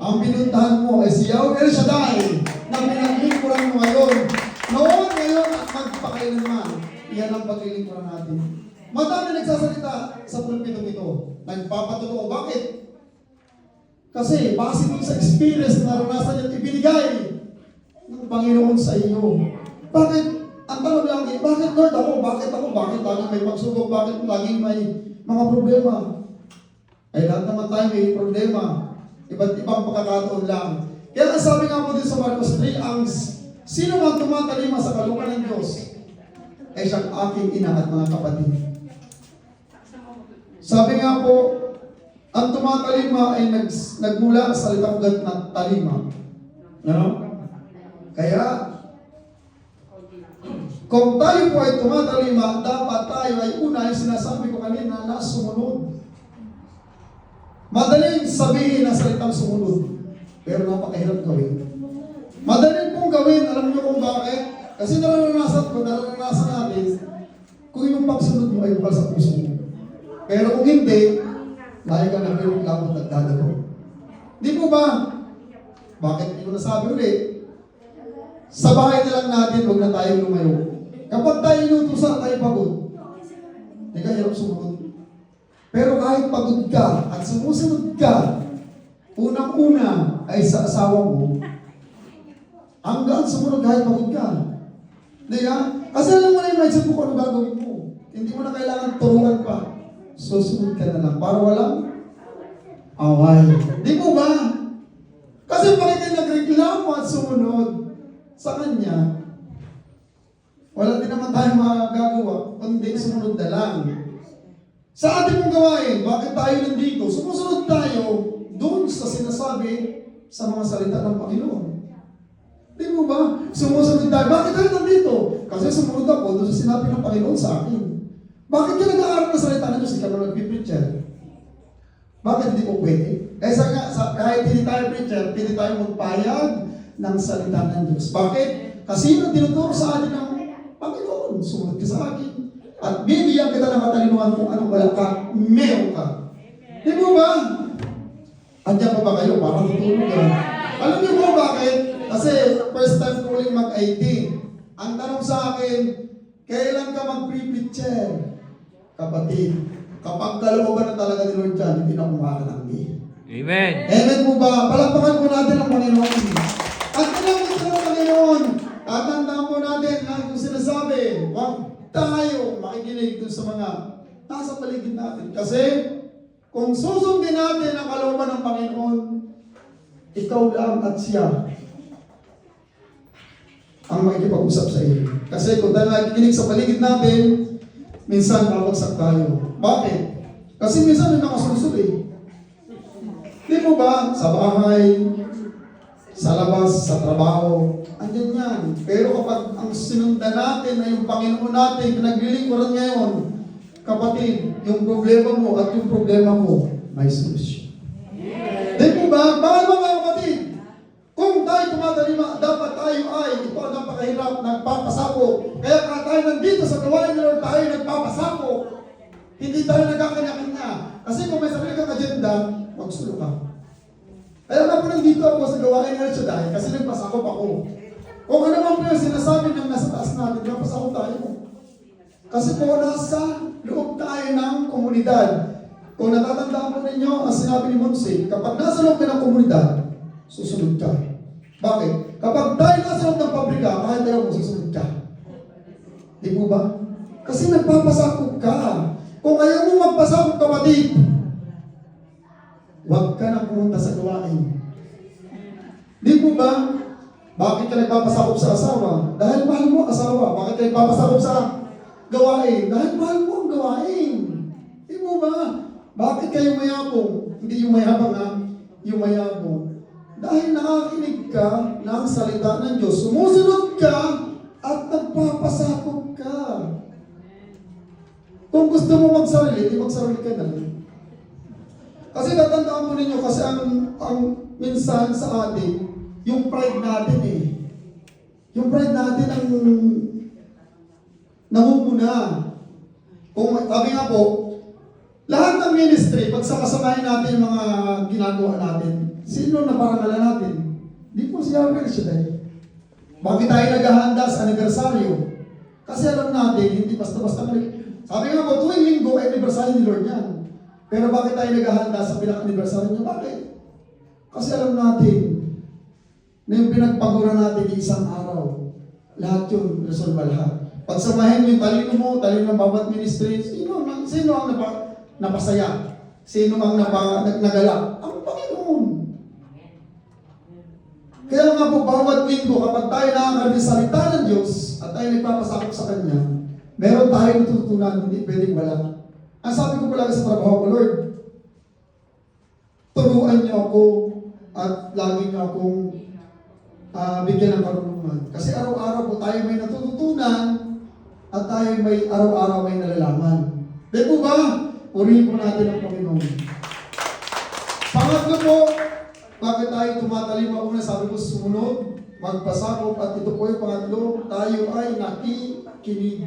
Ang binuntahan mo ay si Yahweh El Shaddai na pinaglingkuran mo ngayon. Noon, ngayon, at magpakailanman. Yan ang paglilingkuran natin. Madami nagsasalita sa pulpitong ito. Nagpapatotoo. Bakit? Kasi base mo sa experience na naranasan at ibinigay ng Panginoon sa iyo. Bakit? Ang tanong lang, bakit Lord ako? Bakit ako? Bakit laging may pagsubok? Bakit laging may mga problema? Ay lahat naman tayo may problema. Iba't ibang pagkakataon lang. Kaya sabi nga po din sa Marcos 3, ang sino man tumatalima sa kalungan ng Diyos ay siyang aking ina at mga kapatid. Sabi nga po, ang tumatalima ay nagmula sa salitang ugat ng talima. No? Kaya, kung tayo po ay tumatalima, dapat tayo ay una, yung sinasabi ko kanina, na sumunod. Madaling sabihin ang salitang sumunod, pero napakahirap gawin. Madaling pong gawin, alam niyo kung bakit? Kasi naranasan natin, kung yung pagsunod mo ay bukal sa puso mo. Pero kung hindi, layo ka na pero lamang nagdadalo. Di po ba? Bakit hindi ko nasabi ulit? Sa bahay na lang natin, huwag na tayo lumayo. Kapag tayo inutusan, tayo pagod. Hindi ka hirap sumunod. Pero kahit pagod ka at sumusunod ka, unang-una ay sa asawa mo, hanggang sumunod kahit pagod ka. Di ba? Kasi alam mo na yung mindset mo kung ano gagawin mo. Hindi mo na kailangan turuan pa. Susunod ka na lang para walang away. Di mo ba? Kasi pag ikaw nagreklamo at sumunod sa Kanya, wala din naman tayo magagawa, kundi sumunod na lang. Sa ating mong gawain, bakit tayo nandito? Sumusunod tayo doon sa sinasabi sa mga salita ng Panginoon. Di mo ba? Sumusunod tayo. Bakit tayo nandito? Kasi sumunod ako doon sa sinabi ng Panginoon sa akin. Bakit ka nag-aaral ng salita ng Diyos? Ikaw na nag-preacher. Bakit hindi po pwede? Kahit hindi tayo preacher, hindi tayo magpayag ng salita ng Diyos. Bakit? Kasi yun ang tinuturo sa atin ng Panginoon. Sumunod ka sa akin. At bibigyan kita ng katalinuhan kung anong wala ka, meron ka. Di mo ba? Andiyan pa ba kayo? Parang tutulog ka. Alam niyo po bakit? Kasi first time ko uling mag-IT. Ang tanong sa akin, kailan ka mag-pre-preacher? Kapatid, kapag kalooban na talaga ni Lord dyan, hindi na kumakalanggi. Amen. Amen po ba? Palakpakan po natin ang Panginoon. At kailangan ito ng Panginoon. At tandaan po natin na kung sinasabi, huwag tayo makikinig dun sa mga nasa paligid natin. Kasi kung susundin natin ang kalooban ng Panginoon, ikaw lang at siya ang makikipag-usap sa iyo. Kasi kung tayo nakikinig sa paligid natin, minsan babagsak tayo. Bakit? Kasi minsan may mga susunod eh. Di mo ba? Sa bahay, sa labas, sa trabaho, andyan yan. Pero kapag ang sinundan natin ay yung Panginoon natin, pinaglilingkuran ngayon, kapatid, yung problema mo at yung problema ko, may solusyon. Di mo ba? Bakit ba mga kapatid? Kung tayo tumatalima, dapat tayo ay, ito ang napakahirap, nagpapasako. Kaya tayo nandito sa gawain ng Lord, tayo nagpapasako. Hindi tayo nagkakanya-kanya. Kasi kung may sarili kang agenda, magsulo ka. Kaya nga po nandito ako sa gawain ng Shaddai kasi nagpasakop ako. Kung ano man po yung sinasabi ng nasa taas natin, nagpasakop tayo. Kasi po nasa loob tayo ng komunidad. Kung natatandaan po ninyo, ang sinabi ni Monse, kapag nasa loob ka ng komunidad, susunod ka. Bakit? Kapag tayo nasa loob ng pabrika, kahit tayo mo, susunod ka. Di po ba? Kasi nagpapasakop ka. Kung ayaw mo magpasakop, kapatid, huwag ka na pumunta sa gawain. Di po ba? Bakit ka nagpapasakop sa asawa? Dahil mahal mo ang asawa. Bakit ka nagpapasakop sa gawain? Dahil mahal mo ang gawain. Di po ba? Bakit kayo mayabong? Hindi yung mayabang ha? Yung mayabong. Dahil nakakinig ka ng salita ng Diyos. Sumusunod ka at nagpapasakop ka. Kung gusto mo magsarili, di magsarili ka na lang. Kasi tatandaan mo ninyo, kasi ang minsan sa atin, yung pride natin eh. Yung pride natin ang namumuna. Kung sabi nga po, lahat ng ministry, pagsakasamahin natin yung mga ginagawa natin, sino na parangalan natin? Di po si Yahweh El Shaddai. Bakit tayo naghahanda sa anibersaryo? Kasi alam natin, hindi basta-basta kami. Sabi nga po, tuwing linggo ay anibersaryo ni Lord yan. Pero bakit tayo naghahanda sa pinaka-anibersaryo niya? Bakit? Kasi alam natin na yung pinagpagura natin isang araw, lahat yun, resolve lahat. Pagsamahin yung talino mo, talino ng bawat ministry, sino ang napasaya? Sino ang nagalak? Ang Panginoon. Kaya nga po, bawat linggo, kapag tayo nakakarinig sa salita ng Diyos at tayo nagpapasakop sa Kanya, meron tayong natutunan, hindi pwedeng wala. Ang sabi ko palagi sa trabaho ko, Lord, turuan niyo ako at lagi niyo akong bigyan ng karunungan. Kasi araw-araw po tayo may natututunan at tayo may araw-araw may nalalaman. Di po ba? Purihin po natin ang Panginoon. Pangatlo po, bakit tayo tumatalima? Una sabi ko sumunod, magpasakop, at ito po yung pangatlo, tayo ay nakikinig.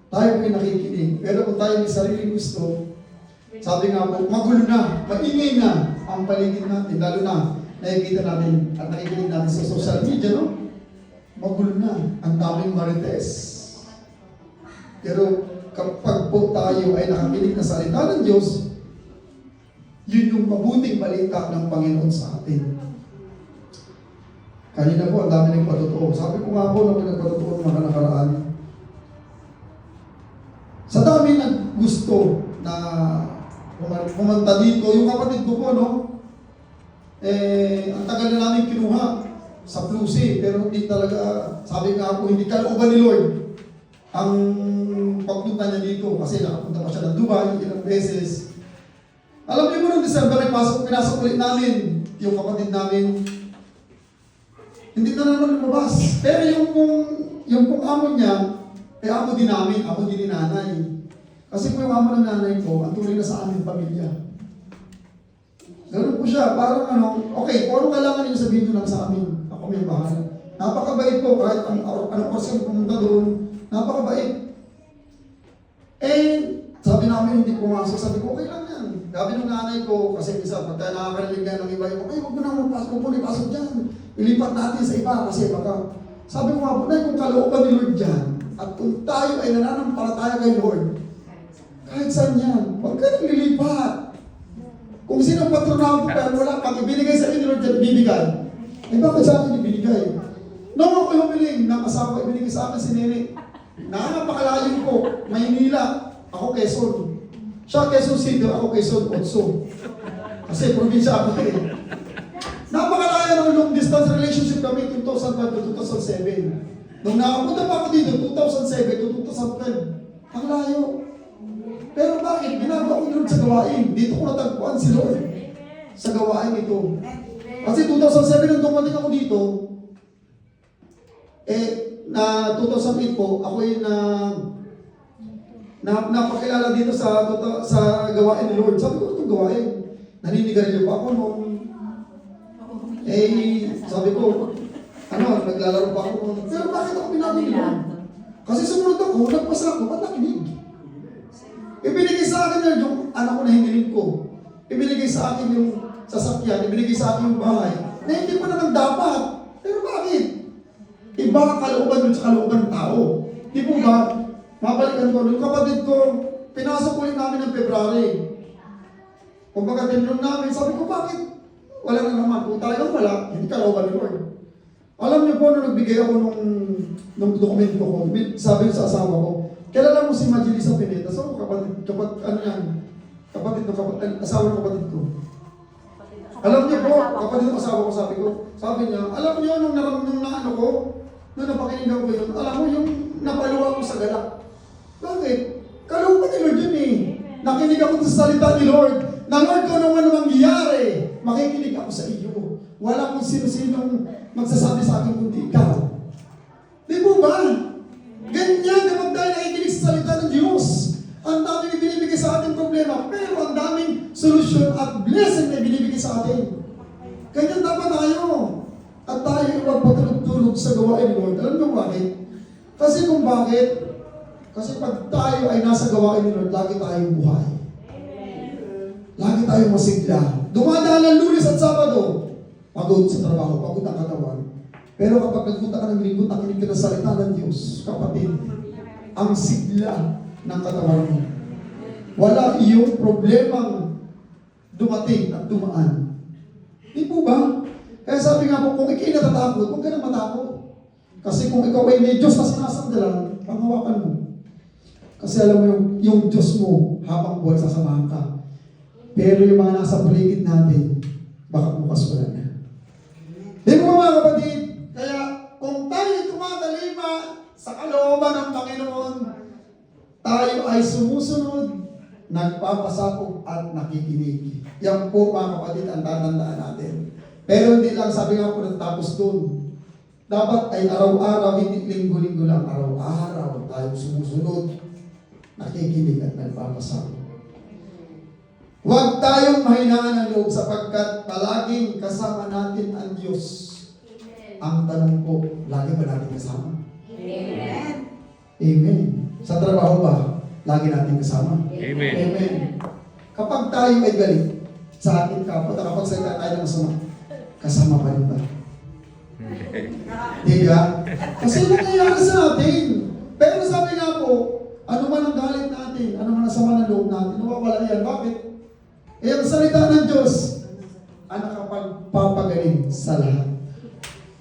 Tayo ay nakikinig. Pero kung tayo may sariling gusto, sabi nga po, magulo na, maingay na ang paligid natin, lalo na nakikita natin at nakikinig natin sa social media, no? Magulo na, ang daming marites. Pero kapag po tayo ay nakakinig na salita ng Diyos, yun yung mabuting balita ng Panginoon sa atin. Kanina po, ang dami ng patutuo. Sabi ko nga po, nung nagpatutuo ng mga nakaraan, sa dami ng gusto na pumunta dito, yung kapatid ko po, no? Ang tagal na namin kinuha sa Plusi, pero hindi talaga, sabi nga po, hindi kalooban ni Lord ang pagpunta niya dito kasi nakapunta pa siya ng Dubai ilang beses. Alam niyo mo noong December, pinasok ulit namin yung kapatid namin. Hindi na naman lumabas. Pero yung pong amo niya, amo din namin, amo din ni nanay. Kasi po yung amo ng nanay ko, ang tuloy na sa aming pamilya. Ganun po siya, parang okay, kung ano kailangan niyo sabihin niyo lang sa amin, ako may bahala. Napakabait po, kahit anong oras yung pumunta doon, napakabait. Sabi namin hindi pumasok, sabi ko, okay lang yan. Sabi ng nanay ko, kasi isa, pagka nakakarinig ka ng iba, huwag mo na magpasok, huwag mo na ipasok dyan. Ilipat natin sa iba, kasi baka, sabi ko nga po, kung kalooban ni Lord dyan, at kung tayo ay nananampalataya kay Lord, kahit saan yan, huwag ka nang lilipat. Kung sino patronato pa, wala, pag ibinigay sa inyo ni Lord dyan, ibibigay. Bakit sa akin ibinigay? Nung ako humiling, ng asawa, ibinigay sa akin si Nene. Napakalayo ko, Maynila, ako Quezon. Siya Quezon City, ako Quezon Otso. Kasi probinsya ako Napakalayo ng long distance relationship kami 2005 to 2007. Nung nakapunta pa ako dito, 2007 to 2012. Ang layo. Pero bakit? Ginagawa ko ni Lord sa gawain. Dito ko natagpuan si Lord sa gawain ito. Kasi 2007 nung dumating ako dito, na 2008 po, ako yung napakilala dito sa gawain ni Lord. Sabi ko, itong gawain. Naninigarilyo pa ako noon. Sabi ko, naglalaro pa ako noon. Pero bakit ako pinagin ni Lord? Kasi sumunod ako, nagpasa ako, ba't nakinig? Ibinigay sa akin Lord, yung anak ko na hiniling ko. Ibinigay sa akin yung sasakyan, ibinigay sa akin yung bahay, na hindi pa naman dapat. Pero bakit? Iba ang kalooban dun sa kalooban ng tao. Di po ba? Mabalikan ko, yung kapatid ko, pinasok ulit namin ng February. Kung baga tinulong namin, sabi ko, bakit? Wala na naman. Kung talagang wala, hindi kalooban ni Lord. Alam niyo po, nung nagbigay ako nung dokumento ko, sabi sa asawa ko, kilala mo si Majelisa Pineda? So, asawa ng kapatid ko. Alam niyo po, kapatid ng asawa ko, sabi niya, alam niyo, nung napakinggan ko yun, alam mo, yung napaluwa ko sa galak. Bakit? Kalooban ni Lord yun eh. Nakinig ako sa salita ni Lord. Na Lord, kung ano mangyayari, makikinig ako sa iyo. Wala kung sino-sinong magsasabi sa akin kundi ikaw. Di po ba? Ganyan kapag tayo nakikinig sa salita ng Diyos. Ang daming binibigay sa ating problema, pero ang daming solusyon at blessing na binibigay sa atin. Ganyan dapat tayo. At tayo magpatulog-tulog sa gawain ni Lord. Alam mo bakit? Kasi kung bakit? Kasi pag tayo ay nasa gawain ni Lord, lagi tayong buhay. Lagi tayong masigla. Dumadaan ng Lunes at Sabado, pagod sa trabaho, pagod ang katawan. Pero kapag nagpunta ka ng linggo, nakinig ka ng salita ng Diyos, kapatid, ang sigla ng katawan mo. Wala iyong problemang dumating at dumaan. Di po ba? Kaya sabi nga po, kung ikay natatakot, huwag ka nang matakot. Kasi kung ikaw ay may Diyos na sinasandalan, panghawakan mo. Kasi alam mo yung Diyos mo, habang buhay sasamahan ka. Pero yung mga nasa paligid natin, baka bukas wala na. Di ba mga kapatid? Kaya kung tayo tumatalima sa kalooban ng Panginoon, tayo ay sumusunod, nagpapasakop at nakikinig. Yan po mga kapatid ang tatandaan natin. Pero hindi lang sabi nga po natapos doon. Dapat ay araw-araw, hindi linggo-linggo lang, araw-araw tayo sumusunod, nakikinig at nagpapasakop. Huwag tayong mahinaan ng loob sapagkat palaging kasama natin ang Diyos. Ang tanong po, lagi ba natin kasama? Amen. Amen. Sa trabaho ba, lagi natin kasama? Amen. Amen. Kapag tayo ay galit sa ating kapwa, kapag salita tayo ng masama, kasama pa rin ba? Diba? Kasi nangyayari sa atin. Pero sabi nga po, ano man ang galit natin, ano man ang sama ng loob natin, nawawala yan. Bakit? Eh, ang salita ng Diyos, ang nakapagpapagaling sa lahat.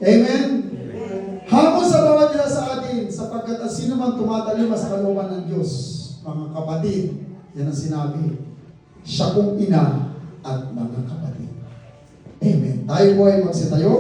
Amen? Hamon sa bawat isa sa atin, sapagkat ang sino man tumatalima sa kalooban ng Diyos, mga kapatid, yan ang sinabi, siya kong ina at mga kapatid. Amen. Tayo po ay magsitayo.